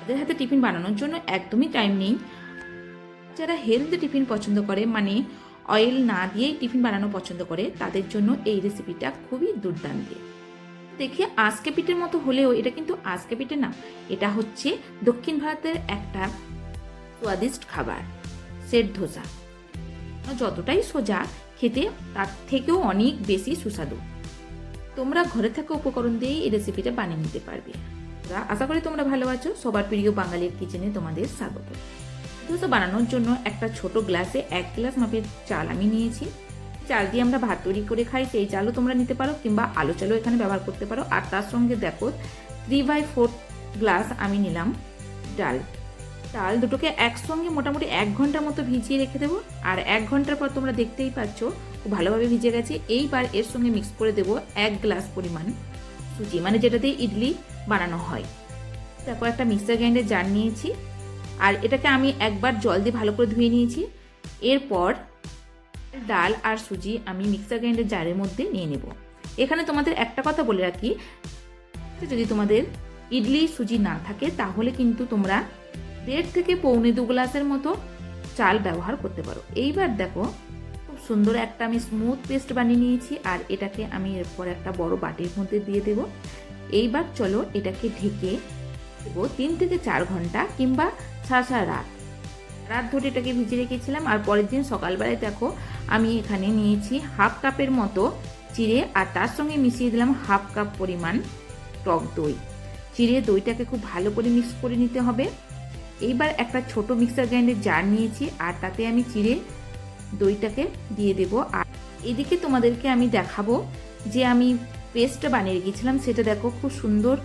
যাদের হাতে টিফিন বানানোর জন্য একদমই টাইম নেই, যারা হেলদি টিফিন পছন্দ করে মানে অয়েল না দিয়েই টিফিন বানানো পছন্দ করে, তাদের জন্য এই রেসিপিটা খুবই দুর্দান্ত। দেখে আজকে পিঠের মতো হলেও এটা কিন্তু আজকে পিঠে না, এটা হচ্ছে দক্ষিণ ভারতের একটা স্বাদিষ্ট খাবার, সেট ধোসা। যতটাই সোজা খেতে, তার থেকেও অনেক বেশি সুস্বাদু। তোমরা ঘরে থাকা উপকরণ দিয়েই এই রেসিপিটা বানিয়ে নিতে পারবে। আশা করি তোমরা ভালো আছো। সবার প্রিয় বাঙালির কিচেনে তোমাদের স্বাগত। ধোসা বানানোর জন্য একটা ছোট গ্লাসে 1 গ্লাস মাপের চাল আমি নিয়েছি। চাল দিয়ে আমরা ভাত তৈরি করে খাই, সেই চালও তোমরা নিতে পারো, কিংবা আলু চালও এখানে ব্যবহার করতে পারো। আর তার সঙ্গে দেখো 3/4 গ্লাস আমি নিলাম ডাল। ডাল দুটোকে একসঙ্গে মোটামুটি 1 ঘন্টার মতো ভিজিয়ে রেখে দেবো। আর 1 ঘন্টার পর তোমরা দেখতেই পাচ্ছ খুব ভালোভাবে ভিজে গেছে। এইবার এর সঙ্গে মিক্স করে দেবো 1 গ্লাস পরিমাণ সুজি, মানে যেটাতে ইডলি বানানো হয়। দেখো একটা মিক্সার গ্রাইন্ডার জার নিয়েছি, আর এটাকে আমি একবার জল দিয়ে ভালো করে ধুয়ে নিয়েছি। এরপর ডাল আর সুজি আমি মিক্সার গ্রাইন্ডার জারের মধ্যে নিয়ে নেব। এখানে তোমাদের একটা কথা বলে রাখি, যদি তোমাদের ইডলি সুজি না থাকে তাহলে কিন্তু তোমরা 1.5 থেকে 1.25 গ্লাসের মতো চাল ব্যবহার করতে পারো। এইবার দেখো খুব সুন্দর একটা আমি স্মুথ পেস্ট বানিয়ে নিয়েছি, আর এটাকে আমি এরপর একটা বড় বাটির মধ্যে দিয়ে দেব। এইবার চলো এটাকে ঢেকে দেবো 3 থেকে 4 ঘন্টা কিংবা সারা রাত ধরে এটাকে ভিজে রেখেছিলাম। আর পরের দিন সকালবেলায় দেখো আমি এখানে নিয়েছি 1/2 কাপের মতো চিড়ে, আর তার সঙ্গে মিশিয়ে দিলাম 1/2 কাপ পরিমাণ টক দই। চিড়ে দইটাকে খুব ভালো করে মিক্স করে নিতে হবে। এইবার একটা ছোট মিক্সার গ্রাইন্ডার জার নিয়েছি, আর তাতে আমি চিড়ে দইটাকে দিয়ে দেব। আর এদিকে তোমাদেরকে আমি দেখাবো যে আমি পেস্টটা বানিয়ে রেখেছিলাম, সেটা দেখো খুব সুন্দর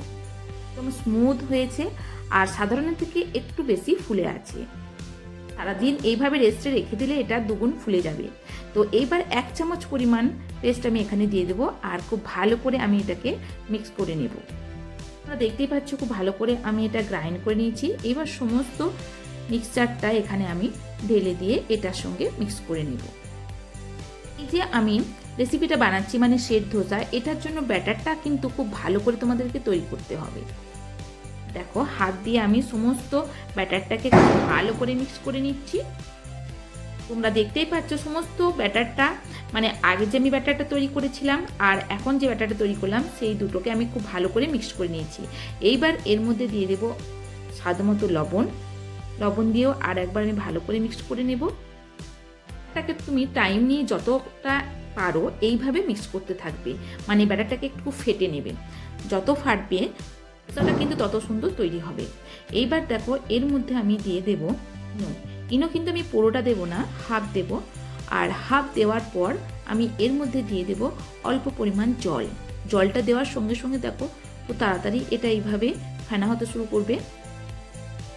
একদম স্মুথ হয়েছে, আর সাধারণের থেকে একটু বেশি ফুলে আছে। সারাদিন এইভাবে রেস্টে রেখে দিলে এটা দুগুণ ফুলে যাবে। তো এইবার 1 চামচ পরিমাণ পেস্ট আমি এখানে দিয়ে দেবো, আর খুব ভালো করে আমি এটাকে মিক্স করে নেব। তোমরা দেখতেই পাচ্ছ খুব ভালো করে আমি এটা গ্রাইন্ড করে নিয়েছি। এবার সমস্ত মিক্সচারটা এখানে আমি ঢেলে দিয়ে এটার সঙ্গে মিক্স করে নেব। এই যে আমি রেসিপিটা বানাচ্ছি মানে সেট ধোসা, এটার জন্য ব্যাটারটা কিন্তু খুব ভালো করে তোমাদেরকে তৈরি করতে হবে। দেখো হাত দিয়ে আমি সমস্ত ব্যাটারটাকে খুব ভালো করে মিক্স করে নিচ্ছি। তোমরা দেখতেই পাচ্ছ সমস্ত ব্যাটারটা, মানে আগে যে আমি ব্যাটারটা তৈরি করেছিলাম আর এখন যে ব্যাটারটা তৈরি করলাম, সেই দুটোকে আমি খুব ভালো করে মিক্স করে নিয়েছি। এইবার এর মধ্যে দিয়ে দেবো স্বাদ মতো লবণ দিয়েও আর একবার আমি ভালো করে মিক্স করে নেব। এটাকে তুমি টাইম নিয়ে যতটা পারো এইভাবে মিক্স করতে থাকবে, মানে ব্যাটারটাকে একটু ফেটে নেবে। যত ফাটবে সেটা কিন্তু তত সুন্দর তৈরি হবে। এইবার দেখো এর মধ্যে আমি দিয়ে দেব ইনো, কিন্তু আমি পুরোটা দেব না, হাফ দেব। আর হাফ দেওয়ার পর আমি এর মধ্যে দিয়ে দেব অল্প পরিমাণ জল। জলটা দেওয়ার সঙ্গে সঙ্গে দেখো খুব তাড়াতাড়ি এটা এইভাবে ফেনা হতে শুরু করবে।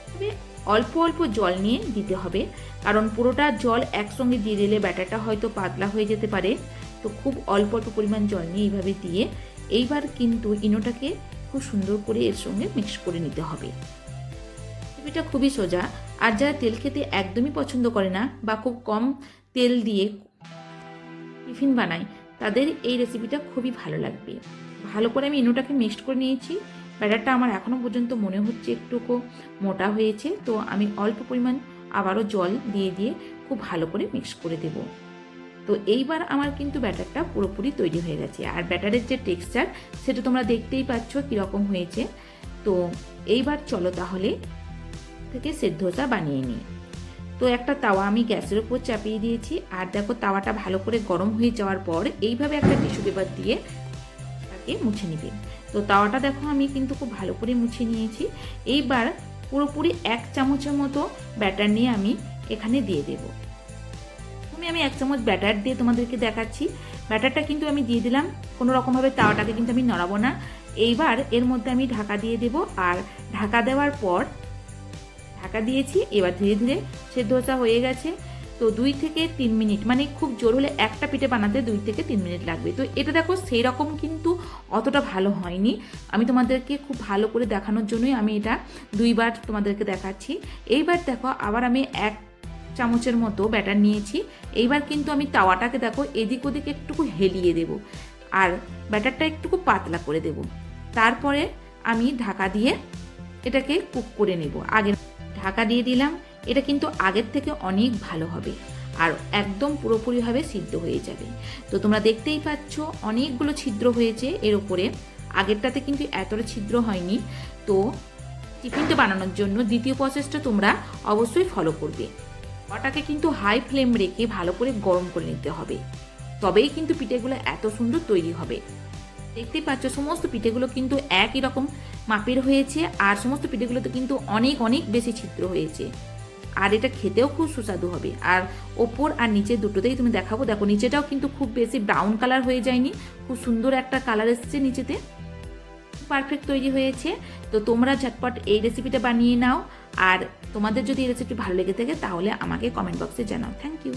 তবে অল্প অল্প জল নিয়ে দিতে হবে, কারণ পুরোটা জল একসঙ্গে দিয়ে দিলে ব্যাটারটা হয়তো পাতলা হয়ে যেতে পারে। তো খুব অল্প অল্প পরিমাণ জল নিয়ে এইভাবে দিয়ে এইবার কিন্তু ইনোটাকে খুব সুন্দর করে এর সঙ্গে মিক্স করে নিতে হবে। রেসিপিটা খুবই সোজা, আর যারা তেল খেতে একদমই পছন্দ করে না বা খুব কম তেল দিয়ে টিফিন বানায়, তাদের এই রেসিপিটা খুবই ভালো লাগবে। ভালো করে আমি ইনোটাকে মিক্সড করে নিয়েছি। ব্যাটারটা আমার এখনও পর্যন্ত মনে হচ্ছে একটুকু মোটা হয়েছে, তো আমি অল্প পরিমাণ আবারও জল দিয়ে খুব ভালো করে মিক্স করে দেব। তো এইবার আমার কিন্তু ব্যাটারটা পুরোপুরি তৈরি হয়ে গেছে, আর ব্যাটারের যে টেক্সচার সেটা তোমরা দেখতেই পাচ্ছ কীরকম হয়েছে। তো এইবার চলো তাহলে থেকে সেট ধোসা বানিয়ে নিই। তো একটা তাওয়া আমি গ্যাসের উপর চাপিয়ে দিয়েছি, আর দেখো তাওয়াটা ভালো করে গরম হয়ে যাওয়ার পর এইভাবে একটা টিস্যু পেপার দিয়ে তাকে মুছে নিবে। তো তাওয়াটা দেখো আমি কিন্তু খুব ভালো করে মুছে নিয়েছি। এইবার পুরোপুরি 1 চামচের মতো ব্যাটার নিয়ে আমি এখানে দিয়ে দেবো। আমি 1 চামচ ব্যাটার দিয়ে তোমাদেরকে দেখাচ্ছি। ব্যাটারটা কিন্তু আমি দিয়ে দিলাম, কোনো রকমভাবে তাওয়াটাকে কিন্তু আমি নড়াবো না। এইবার এর মধ্যে আমি ঢাকা দিয়ে দেব, আর ঢাকা দেওয়ার পর ঢাকা দিয়েছি। এবার ধীরে ধীরে সেদ্ধ ধোসা হয়ে গেছে। তো 2 থেকে 3 মিনিট, মানে খুব জোর হলে একটা পিঠে বানাতে 2 থেকে 3 মিনিট লাগবে। তো এটা দেখো সেই রকম কিন্তু অতটা ভালো হয়নি। আমি তোমাদেরকে খুব ভালো করে দেখানোর জন্যই আমি এটা 2 বার তোমাদেরকে দেখাচ্ছি। এইবার দেখো আবার আমি 1 চামচের মতো ব্যাটার নিয়েছি। এইবার কিন্তু আমি তাওয়াটাকে দেখো এদিক ওদিক একটুকু হেলিয়ে দেব, আর ব্যাটারটা একটুকু পাতলা করে দেব। তারপরে আমি ঢাকা দিয়ে এটাকে কুক করে নেব। আগে ঢাকা দিয়ে দিলাম। এটা কিন্তু আগের থেকে অনেক ভালো হবে আর একদম পুরোপুরিভাবে সিদ্ধ হয়ে যাবে। তো তোমরা দেখতেই পাচ্ছ অনেকগুলো ছিদ্র হয়েছে এর ওপরে, আগেরটাতে কিন্তু এতটা ছিদ্র হয়নি। তো টিফিনটা বানানোর জন্য দ্বিতীয় প্রসেসটা তোমরা অবশ্যই ফলো করবে। ওটাকে কিন্তু হাই ফ্লেম রেখে ভালো করে গরম করে নিতে হবে, তবেই কিন্তু পিঠেগুলো এত সুন্দর তৈরি হবে। দেখতেই পাচ্ছ সমস্ত পিঠেগুলো কিন্তু একই রকম মাপের হয়েছে আর সমস্ত পিঠেগুলোতে কিন্তু অনেক অনেক বেশি ছিদ্র হয়েছে। আর এটা খেতেও খুব সুস্বাদু হবে। আর ওপর আর নিচে দুটোতেই তুমি দেখাবো, দেখো নিচেটাও কিন্তু খুব বেশি ব্রাউন কালার হয়ে যায়নি, খুব সুন্দর একটা কালার এসেছে নিচেতে, পারফেক্ট তৈরি হয়েছে। তো তোমরা ঝটপট এই রেসিপিটা বানিয়ে নাও। আর তোমাদের যদি এই রেসিপি ভালো লেগে থাকে তাহলে আমাকে কমেন্ট বক্সে জানাও। Thank you.